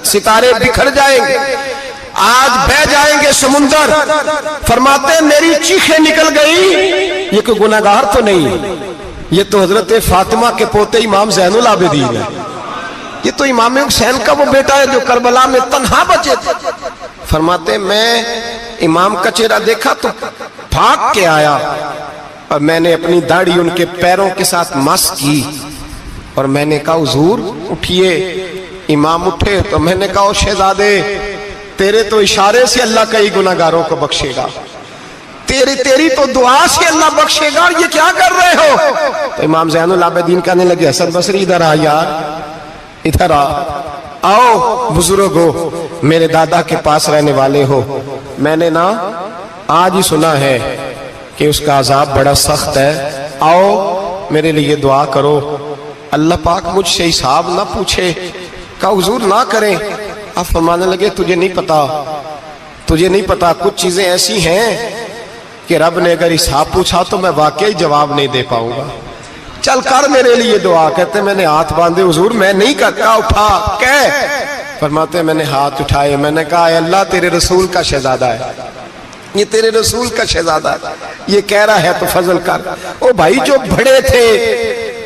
ستارے بکھر جائیں گے، آج بہ جائیں گے سمندر. فرماتے ہیں میری چیخیں نکل گئی. یہ کوئی گناہگار تو نہیں، یہ تو حضرت فاطمہ کے پوتے امام زین العابدین ہے. یہ تو امام حسین کا وہ بیٹا ہے جو کربلا میں تنہا بچے تھے. فرماتے ہیں میں امام کا چہرہ دیکھا تو بھاگ کے آیا اور میں نے اپنی داڑھی ان کے پیروں کے ساتھ مس کی اور میں نے کہا حضور اٹھئے. امام اٹھے تو میں نے کہا شہزادے تیرے تو اشارے سے اللہ کئی گناہگاروں کو بخشے گا، تیری تو دعا سے اللہ بخشے گا، یہ کیا کر رہے ہو؟ تو امام زین العابدین کہنے لگے حسن بصری ادھر آ یار، ادھر آؤ بزرگو، میرے دادا کے پاس رہنے والے ہو. میں نے آج ہی سنا ہے کہ اس کا عذاب بڑا سخت ہے، آؤ میرے لیے دعا کرو، اللہ پاک مجھ سے حساب نہ پوچھے۔ کہا حضور نہ کریں۔ آپ فرمانے لگے تجھے نہیں پتا کچھ چیزیں ایسی ہیں کہ رب نے اگر حساب پوچھا تو میں واقعی جواب نہیں دے پاؤں گا، چل کر میرے لیے دعا۔ کہتے میں نے ہاتھ باندھے، حضور میں نہیں کرتا، اٹھا کہہ۔ فرماتے میں نے ہاتھ اٹھائے، میں نے کہا اے اللہ تیرے رسول کا شہزادہ ہے، یہ تیرے رسول کا شہزادہ ہے، یہ کہہ رہا ہے تو فضل کر۔ او بھائی جو بڑے تھے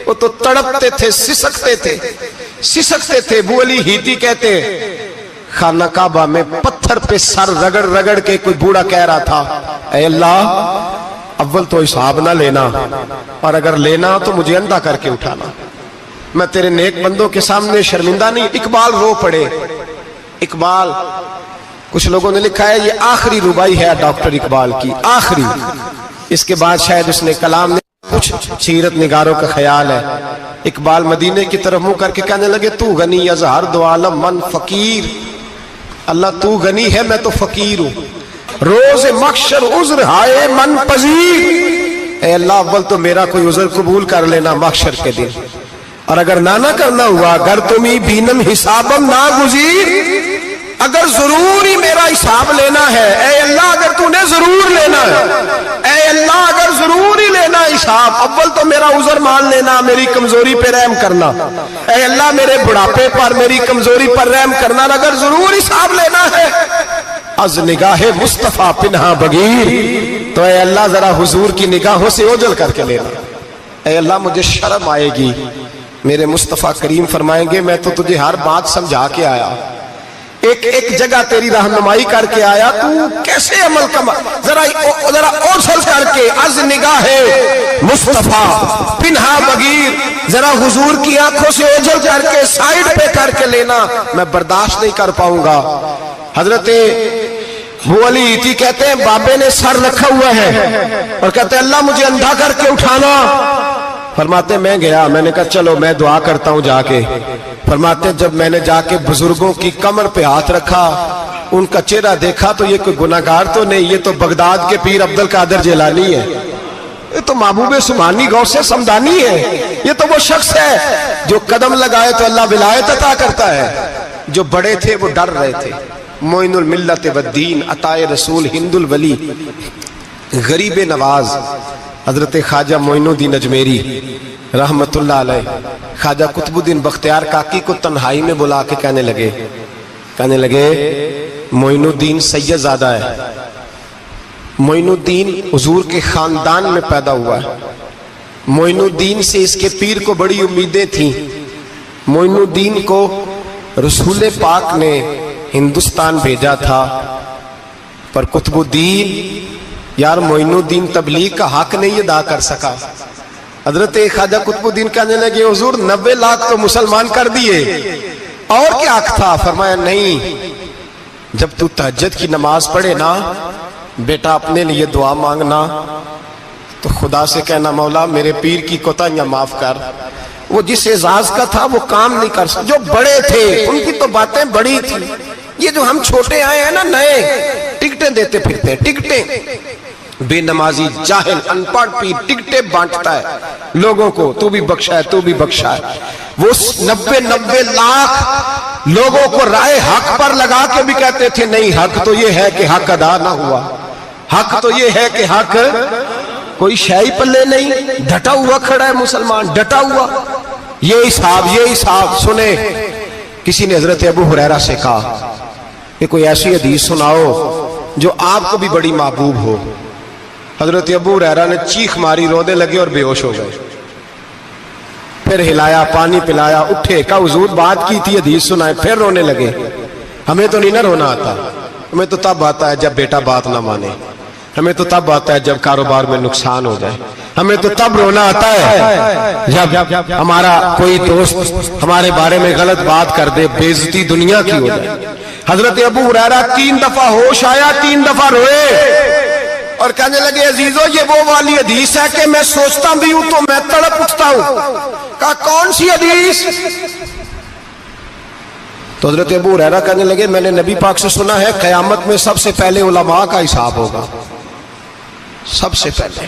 وہ تو تڑپتے تھے، سسکتے تھے۔ ابو علی ہیتی کہتے خانہ کعبہ میں پتھر پہ سر رگڑ رگڑ کے کوئی بوڑھا کہہ رہا تھا اے اللہ اول تو حساب نہ لینا، اور اگر لینا تو مجھے اندھا کر کے اٹھانا، میں تیرے نیک بندوں کے سامنے شرمندہ نہیں۔ اقبال رو پڑے۔ اقبال کچھ لوگوں نے لکھا ہے یہ آخری ربائی ہے ڈاکٹر اقبال کی، آخری، اس کے بعد شاید اس نے کلام نے کچھ سیرت نگاروں کا خیال ہے۔ اقبال مدینے کی طرف منہ کر کے کہنے لگے تو غنی از ہر دو عالم من فقیر، اللہ تو غنی ہے میں تو فقیر ہوں، روز محشر عذر ہائے من پذیر، اے اللہ اول تو میرا کوئی عذر قبول کر لینا محشر کے دن، اور اگر نہ کرنا ہوا اگر تمہیں بینم حسابم نہ گزیر، اگر ضرور ہی میرا حساب لینا ہے، اے اللہ اگر تو نے ضرور لینا ہے، اے اللہ اگر ضرور ہی لینا حساب، اول تو میرا عذر مان لینا، میری کمزوری پہ رحم کرنا، اے اللہ میرے بڑھاپے پر میری کمزوری پر رحم کرنا، اگر ضرور حساب لینا ہے از نگاہ مصطفیٰ پنہا بغیر، تو اے اللہ ذرا حضور کی نگاہوں سے اوجھل کر کے لینا، اے اللہ مجھے شرم آئے گی، میرے مصطفیٰ کریم فرمائیں گے میں تو تجھے ہر بات سمجھا کے آیا، ایک جگہ تیری رہنمائی کر کے آیا، تو کیسے عمل کما، ذرا اوجھل کر کے از نگاہ مصطفیٰ پنہا بغیر، ذرا حضور کی آنکھوں سے اوجھل کر کے سائیڈ پہ کر کے لینا، میں برداشت نہیں کر پاؤں گا۔ حضرت ابو علی ایتی کہتے ہیں بابے نے سر رکھا ہوا ہے اور کہتے ہیں اللہ مجھے اندھا کر کے اٹھانا، فرماتے میں گیا، میں نے کہا چلو میں دعا کرتا ہوں جا کے، فرماتے جب میں نے جا کے بزرگوں کی کمر پہ ہاتھ رکھا، ان کا چہرہ دیکھا تو یہ کوئی گناہگار تو نہیں، یہ تو بغداد کے پیر عبد القادر جیلانی ہے، یہ تو محبوب سبحانی غوث سمدانی ہے، یہ تو وہ شخص ہے جو قدم لگائے تو اللہ ولایت عطا کرتا ہے۔ جو بڑے تھے وہ ڈر رہے تھے، معین الملت والدین عطائے رسول ہند الولی غریب نواز حضرت خواجہ معین الدین اجمیری رحمت اللہ علیہ، خواجہ قطب الدین بختیار کاکی کو تنہائی میں بلا کے کہنے لگے معین الدین سید زادہ ہے، معین الدین حضور کے خاندان میں پیدا ہوا ہے، معین الدین سے اس کے پیر کو بڑی امیدیں تھیں، معین الدین کو رسول پاک نے ہندوستان بھیجا تھا، پر قطب الدین یار معین الدین تبلیغ کا حق نہیں ادا کر سکا۔ حضرت خواجہ قطب الدین کہنے لگے حضور 90 لاکھ تو مسلمان کر دیے، اور کیا حق تھا؟ فرمایا نہیں، جب تو تہجد کی نماز پڑھے نا بیٹا اپنے لیے دعا مانگنا تو خدا سے کہنا مولا میرے پیر کی کوتاہیاں معاف کر، وہ جس اعزاز کا تھا وہ کام نہیں کر سکتا، جو بڑے تھے ان کی تو باتیں بڑی تھی، یہ جو ہم چھوٹے آئے ہیں نا نئے ٹکٹیں دیتے پھرتے ہیں، ٹکٹیں، بے نمازی جاہل ان پڑھ پیر ٹکٹیں بانٹتا ہے لوگوں کو، تو بھی بخشا ہے تو بھی بخشا ہے، وہ 90 لاکھ لوگوں کو رائے حق پر لگا کے بھی کہتے تھے نہیں حق تو یہ ہے کہ حق ادا نہ ہوا، حق تو یہ ہے کہ حق، کوئی شے پلے نہیں، ڈٹا ہوا کھڑا ہے مسلمان، ڈٹا ہوا، یہ حساب سنے۔ کسی نے حضرت ابو ہریرہ سے کہا کہ کوئی ایسی حدیث سناؤ جو آپ کو بھی بڑی محبوب ہو، حضرت ابو ہریرہ نے چیخ ماری، رونے لگے اور بے ہوش ہو گئے، پھر ہلایا پانی پلایا، اٹھے، کہا حضور بات کی تھی حدیث سنائے، پھر رونے لگے۔ ہمیں تو نہیں نہ رونا آتا، ہمیں تو تب آتا ہے جب بیٹا بات نہ مانے، ہمیں تو تب آتا ہے جب کاروبار میں نقصان ہو جائے، ہمیں تو تب رونا آتا ہے جب ہمارا کوئی دوست ہمارے بارے میں غلط بات کر دے، بے عزتی دنیا کی ہو جائے۔ حضرت ابو ہریرہ 3 دفعہ ہوش آیا، 3 دفعہ روئے اور کہنے لگے عزیزو یہ وہ والی حدیث ہے کہ میں سوچتا بھی ہوں تو میں تڑپ اٹھتا ہوں۔ کہا کون سی حدیث؟ تو حضرت ابو ہریرہ کہنے لگے میں نے نبی پاک سے سنا ہے قیامت میں سب سے پہلے علماء کا حساب ہوگا، سب سے پہلے۔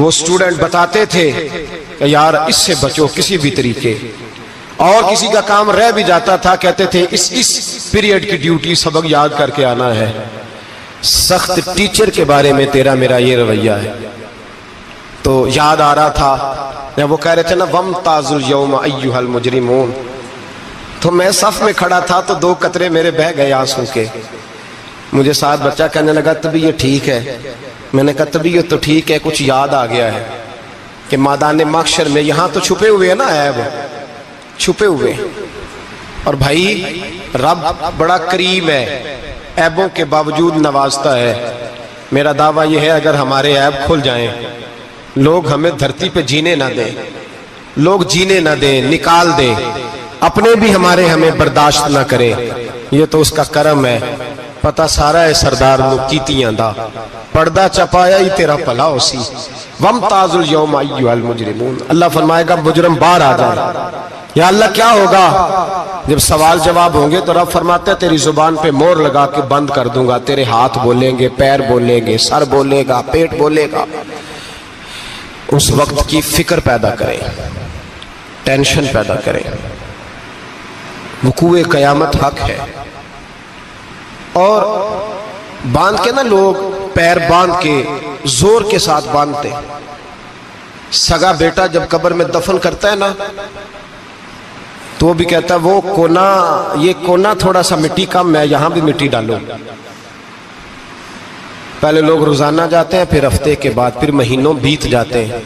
وہ سٹوڈنٹ بتاتے تھے کہ یار اس سے بچو کسی بھی طریقے، اور کسی کا کام رہ بھی جاتا تھا کہتے تھے اس پیریڈ کی ڈیوٹی سبق یاد کر کے آنا ہے۔ سخت ٹیچر کے بارے میں تیرا میرا یہ رویہ ہے۔ تو یاد آ رہا تھا جب وہ کہہ رہے تھے نا وَامْتَازُوا الْيَوْمَ أَيُّهَا الْمُجْرِمُونَ، تو میں صف میں کھڑا تھا تو 2 قطرے میرے بہہ گئے آنسوں کے۔ مجھے ساتھ بچہ کہنے لگا طبیعت ٹھیک ہے، میں نے کہا طبیعت تو ٹھیک ہے، کچھ یاد آ گیا ہے کہ میدان محشر میں یہاں تو چھپے ہوئے ہیں نا عیب، چھپے ہوئے، اور بھائی رب بڑا کریم ہے، عیبوں کے باوجود نوازتا ہے۔ میرا دعویٰ یہ ہے اگر ہمارے عیب کھل جائیں، لوگ ہمیں دھرتی پہ جینے نہ دیں، لوگ جینے نہ دیں، نکال دیں، اپنے بھی ہمیں برداشت نہ کرے، یہ تو اس کا کرم ہے۔ پتہ سارا ہے سردار نو کیتیاں دا، پردہ چپایا ہی تیرا پلا ہو سی۔ وَامْتَازُوا الْيَوْمَ أَيُّهَا الْمُجْرِمُونَ، اللہ فرمائے گا مجرم باہر آ جائے۔ یا اللہ کیا ہوگا؟ جب سوال جواب ہوں گے تو رب فرماتا ہے تیری زبان پہ مور لگا کے بند کر دوں گا، تیرے ہاتھ بولیں گے، پیر بولیں گے، سر بولے گا، پیٹ بولے گا۔ اس وقت کی فکر پیدا کریں، ٹینشن پیدا کریں۔ وقوع قیامت حق ہے، اور باندھ کے نا لوگ پیر باندھ کے زور کے ساتھ باندھتے۔ سگا بیٹا جب قبر میں دفن کرتا ہے نا تو وہ بھی کہتا ہے وہ کونا، یہ کونا تھوڑا سا مٹی کم ہے، یہاں بھی مٹی ڈالو۔ پہلے لوگ روزانہ جاتے ہیں، پھر ہفتے کے بعد، پھر مہینوں بیت جاتے ہیں۔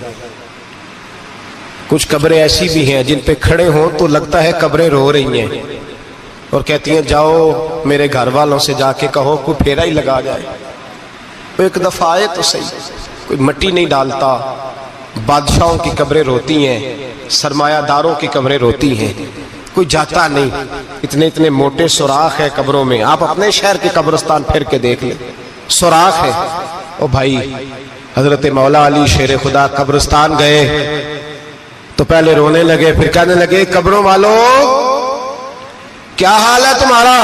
کچھ قبریں ایسی بھی ہیں جن پہ کھڑے ہوں تو لگتا ہے قبریں رو رہی ہیں، اور کہتی ہیں جاؤ میرے گھر والوں سے جا کے کہو کوئی پھیرا ہی لگا جائے۔ وہ ایک دفعہ آئے تو صحیح، کوئی مٹی نہیں ڈالتا۔ بادشاہوں کی قبریں روتی ہیں، سرمایہ داروں کی قبریں روتی ہیں، کوئی جاتا نہیں۔ اتنے موٹے سوراخ ہے قبروں میں، آپ اپنے شہر کے قبرستان پھر کے دیکھ لیں، سوراخ ہے۔ او بھائی حضرت مولا علی شیر خدا قبرستان گئے تو پہلے رونے لگے، پھر کہنے لگے قبروں والوں کیا حال ہے تمہارا؟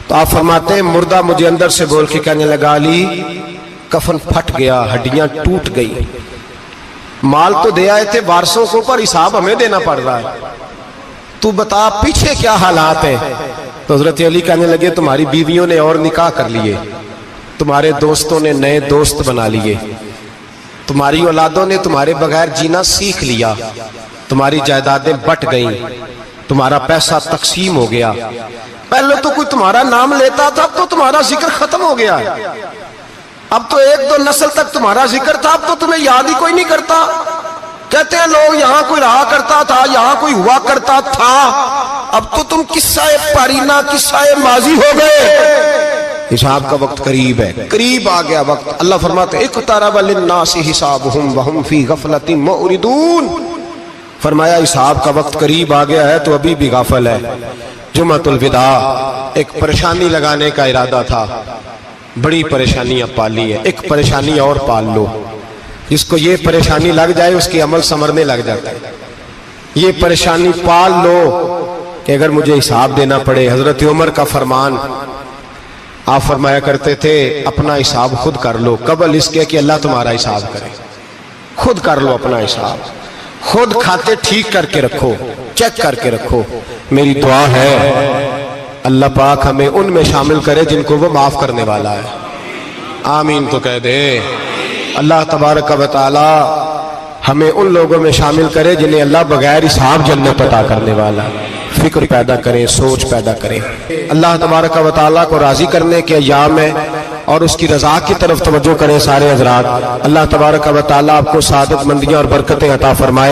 تو آپ فرماتے ہیں مردہ مجھے اندر سے بول کے کہنے لگا علی کفن پھٹ گیا، ہڈیاں ٹوٹ گئی، مال تو دے آئے تھے وارثوں کو پر حساب ہمیں دینا پڑ رہا ہے، تو بتا پیچھے کیا حالات ہیں؟ تو حضرت علی کہنے لگے تمہاری بیویوں نے اور نکاح کر لیے، تمہارے دوستوں نے نئے دوست بنا لیے، تمہاری اولادوں نے تمہارے بغیر جینا سیکھ لیا، تمہاری جائیدادیں بٹ گئیں، تمہارا پیسہ تقسیم ہو گیا۔ پہلے تو کوئی تمہارا نام لیتا تھا، اب تو تمہارا ذکر ختم ہو گیا، اب تو 1-2 نسل تک تمہارا ذکر تھا، اب تو تمہیں یاد ہی کوئی نہیں کرتا۔ کہتے ہیں لوگ یہاں کوئی رہا کرتا تھا، یہاں کوئی ہوا کرتا تھا، اب تو تم قصہ پارینہ، قصہ ماضی ہو گئے۔ حساب کا وقت قریب ہے، قریب آ گیا وقت۔ اللہ فرماتے ہیں اقترب للناس حسابهم وهم فی غفلۃ معرضون، فرمایا حساب کا وقت قریب آ گیا ہے تو ابھی بھی غافل ہے۔ جمعۃ الوداع ایک پریشانی لگانے کا ارادہ تھا، بڑی پریشانیاں پالی ہیں، ایک پریشانی اور پال لو، جس کو یہ پریشانی لگ جائے اس کی عمل سمرنے لگ جاتا ہے۔ یہ پریشانی پال لو کہ اگر مجھے حساب دینا پڑے۔ حضرت عمر کا فرمان، آپ فرمایا کرتے تھے اپنا حساب خود کر لو قبل اس کے کہ اللہ تمہارا حساب کرے۔ خود کر لو اپنا حساب، خود کھاتے ٹھیک کر کے رکھو، چیک کر کے رکھو۔ میری دعا ہے اللہ پاک ہمیں ان میں شامل کرے جن کو وہ معاف کرنے والا ہے، آمین تو کہہ دے۔ اللہ تبارک و تعالی ہمیں ان لوگوں میں شامل کرے جنہیں اللہ بغیر حساب جنت عطا کرنے والا ہے۔ فکر پیدا کریں، سوچ پیدا کریں۔ اللہ تبارک و تعالیٰ کو راضی کرنے کے ایام ہے اور اس کی رضا کی طرف توجہ کریں سارے حضرات۔ اللہ تبارک و تعالیٰ آپ کو سعادت مندیاں اور برکتیں عطا فرمائے۔